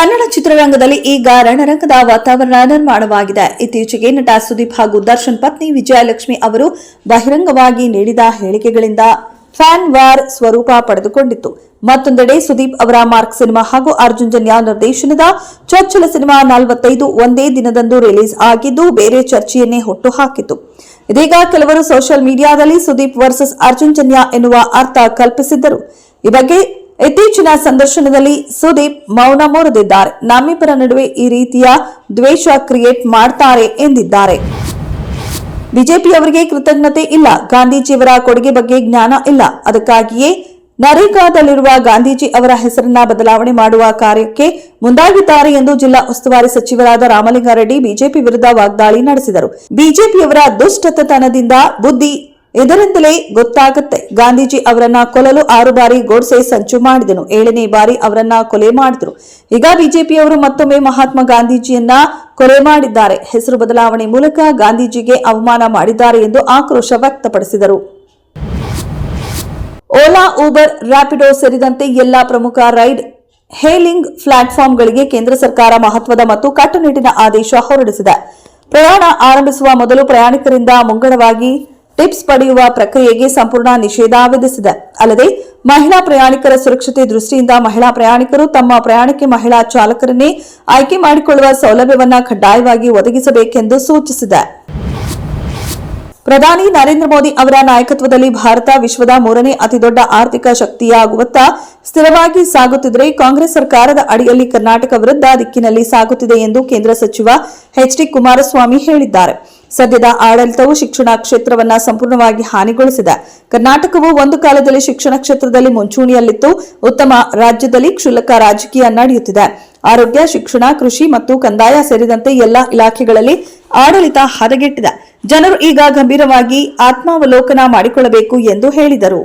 ಕನ್ನಡ ಚಿತ್ರರಂಗದಲ್ಲಿ ಈಗ ರಣರಂಗದ ವಾತಾವರಣ ನಿರ್ಮಾಣವಾಗಿದೆ. ಇತ್ತೀಚೆಗೆ ನಟ ಸುದೀಪ್ ಹಾಗೂ ದರ್ಶನ್ ಪತ್ನಿ ವಿಜಯಲಕ್ಷ್ಮಿ ಅವರು ಬಹಿರಂಗವಾಗಿ ನೀಡಿದ ಹೇಳಿಕೆಗಳಿಂದ ಫ್ಯಾನ್ ವಾರ್ ಸ್ವರೂಪ ಪಡೆದುಕೊಂಡಿತ್ತು. ಮತ್ತೊಂದೆಡೆ ಸುದೀಪ್ ಅವರ ಮಾರ್ಕ್ ಸಿನಿಮಾ ಹಾಗೂ ಅರ್ಜುನ್ ಜನ್ಯ ನಿರ್ದೇಶನದ ಚೊಚ್ಚಲ ಸಿನಿಮಾ 45 ಒಂದೇ ದಿನದಂದು ರಿಲೀಸ್ ಆಗಿದ್ದು ಬೇರೆ ಚರ್ಚೆಯನ್ನೇ ಹುಟ್ಟುಹಾಕಿತು. ಇದೀಗ ಕೆಲವರು ಸೋಷಿಯಲ್ ಮೀಡಿಯಾದಲ್ಲಿ ಸುದೀಪ್ ವರ್ಸಸ್ ಅರ್ಜುನ್ ಜನ್ಯ ಎನ್ನುವ ಅರ್ಥ ಕಲ್ಪಿಸಿದ್ದರು. ಈ ಬಗ್ಗೆ ಇತ್ತೀಚಿನ ಸಂದರ್ಶನದಲ್ಲಿ ಸುದೀಪ್ ಮೌನ ಮುರಿದಿದ್ದಾರೆ. ನಮ್ಮಿಬ್ಬರ ನಡುವೆ ಈ ರೀತಿಯ ದ್ವೇಷ ಕ್ರಿಯೇಟ್ ಮಾಡ್ತಾರೆ ಎಂದಿದ್ದಾರೆ. ಬಿಜೆಪಿಯವರಿಗೆ ಕೃತಜ್ಞತೆ ಇಲ್ಲ, ಗಾಂಧೀಜಿಯವರ ಕೊಡುಗೆ ಬಗ್ಗೆ ಜ್ಞಾನ ಇಲ್ಲ, ಅದಕ್ಕಾಗಿಯೇ ನರೇಗಾದಲ್ಲಿರುವ ಗಾಂಧೀಜಿ ಅವರ ಹೆಸರನ್ನ ಬದಲಾವಣೆ ಮಾಡುವ ಕಾರ್ಯಕ್ಕೆ ಮುಂದಾಗಿದ್ದಾರೆ ಎಂದು ಜಿಲ್ಲಾ ಉಸ್ತುವಾರಿ ಸಚಿವರಾದ ರಾಮಲಿಂಗಾರೆಡ್ಡಿ ಬಿಜೆಪಿ ವಿರುದ್ಧ ವಾಗ್ದಾಳಿ ನಡೆಸಿದರು. ಬಿಜೆಪಿಯವರ ದುಷ್ಟತನದಿಂದ ಬುದ್ಧಿ ಇದರಿಂದಲೇ ಗೊತ್ತಾಗುತ್ತೆ. ಗಾಂಧೀಜಿ ಅವರನ್ನ ಕೊಲ್ಲಲು 6 ಬಾರಿ ಗೋಡ್ಸೆ ಸಂಚು ಮಾಡಿದನು, 7ನೇ ಬಾರಿ ಅವರನ್ನ ಕೊಲೆ ಮಾಡಿದರು. ಈಗ ಬಿಜೆಪಿಯವರು ಮತ್ತೊಮ್ಮೆ ಮಹಾತ್ಮ ಗಾಂಧೀಜಿಯನ್ನ ಕೊಲೆ ಮಾಡಿದ್ದಾರೆ. ಹೆಸರು ಬದಲಾವಣೆ ಮೂಲಕ ಗಾಂಧೀಜಿಗೆ ಅವಮಾನ ಮಾಡಿದ್ದಾರೆ ಎಂದು ಆಕ್ರೋಶ ವ್ಯಕ್ತಪಡಿಸಿದರು. ಓಲಾ, ಊಬರ್, ರ್ಯಾಪಿಡೋ ಸೇರಿದಂತೆ ಎಲ್ಲಾ ಪ್ರಮುಖ ರೈಡ್ ಹೇಲಿಂಗ್ ಪ್ಲಾಟ್ಫಾರ್ಮ್ಗಳಿಗೆ ಕೇಂದ್ರ ಸರ್ಕಾರ ಮಹತ್ವದ ಮತ್ತು ಕಟ್ಟುನಿಟ್ಟಿನ ಆದೇಶ ಹೊರಡಿಸಿದೆ. ಪ್ರಯಾಣ ಆರಂಭಿಸುವ ಮೊದಲು ಪ್ರಯಾಣಿಕರಿಂದ ಮುಂಗಡವಾಗಿ ಟಿಪ್ಸ್ ಪಡೆಯುವ ಪ್ರಕ್ರಿಯೆಗೆ ಸಂಪೂರ್ಣ ನಿಷೇಧ ವಿಧಿಸಿದೆ. ಅಲ್ಲದೆ ಮಹಿಳಾ ಪ್ರಯಾಣಿಕರ ಸುರಕ್ಷತೆ ದೃಷ್ಟಿಯಿಂದ ಮಹಿಳಾ ಪ್ರಯಾಣಿಕರು ತಮ್ಮ ಪ್ರಯಾಣಕ್ಕೆ ಮಹಿಳಾ ಚಾಲಕರನ್ನೇ ಆಯ್ಕೆ ಮಾಡಿಕೊಳ್ಳುವ ಸೌಲಭ್ಯವನ್ನು ಕಡ್ಡಾಯವಾಗಿ ಒದಗಿಸಬೇಕೆಂದು ಸೂಚಿಸಿದೆ. ಪ್ರಧಾನಿ ನರೇಂದ್ರ ಮೋದಿ ಅವರ ನಾಯಕತ್ವದಲ್ಲಿ ಭಾರತ ವಿಶ್ವದ 3ನೇ ಅತಿದೊಡ್ಡ ಆರ್ಥಿಕ ಶಕ್ತಿಯಾಗುವತ್ತ ಸ್ಥಿರವಾಗಿ ಸಾಗುತ್ತಿದ್ದರೆ ಕಾಂಗ್ರೆಸ್ ಸರ್ಕಾರದ ಅಡಿಯಲ್ಲಿ ಕರ್ನಾಟಕ ವಿರುದ್ಧ ದಿಕ್ಕಿನಲ್ಲಿ ಸಾಗುತ್ತಿದೆ ಎಂದು ಕೇಂದ್ರ ಸಚಿವ ಎಚ್.ಡಿ. ಕುಮಾರಸ್ವಾಮಿ ಹೇಳಿದ್ದಾರೆ. ಸದ್ಯದ ಆಡಳಿತವು ಶಿಕ್ಷಣ ಕ್ಷೇತ್ರವನ್ನು ಸಂಪೂರ್ಣವಾಗಿ ಹಾನಿಗೊಳಿಸಿದೆ. ಕರ್ನಾಟಕವು ಒಂದು ಕಾಲದಲ್ಲಿ ಶಿಕ್ಷಣ ಕ್ಷೇತ್ರದಲ್ಲಿ ಮುಂಚೂಣಿಯಲ್ಲಿತ್ತು. ಉತ್ತಮ ರಾಜ್ಯದಲ್ಲಿ ಕ್ಷುಲ್ಲಕ ರಾಜಕೀಯ ನಡೆಯುತ್ತಿದೆ. ಆರೋಗ್ಯ, ಶಿಕ್ಷಣ, ಕೃಷಿ ಮತ್ತು ಕಂದಾಯ ಸೇರಿದಂತೆ ಎಲ್ಲಾ ಇಲಾಖೆಗಳಲ್ಲಿ ಆಡಳಿತ ಹದಗೆಟ್ಟಿದೆ. ಜನರು ಈಗ ಗಂಭೀರವಾಗಿ ಆತ್ಮಾವಲೋಕನ ಮಾಡಿಕೊಳ್ಳಬೇಕು ಎಂದು ಹೇಳಿದರು.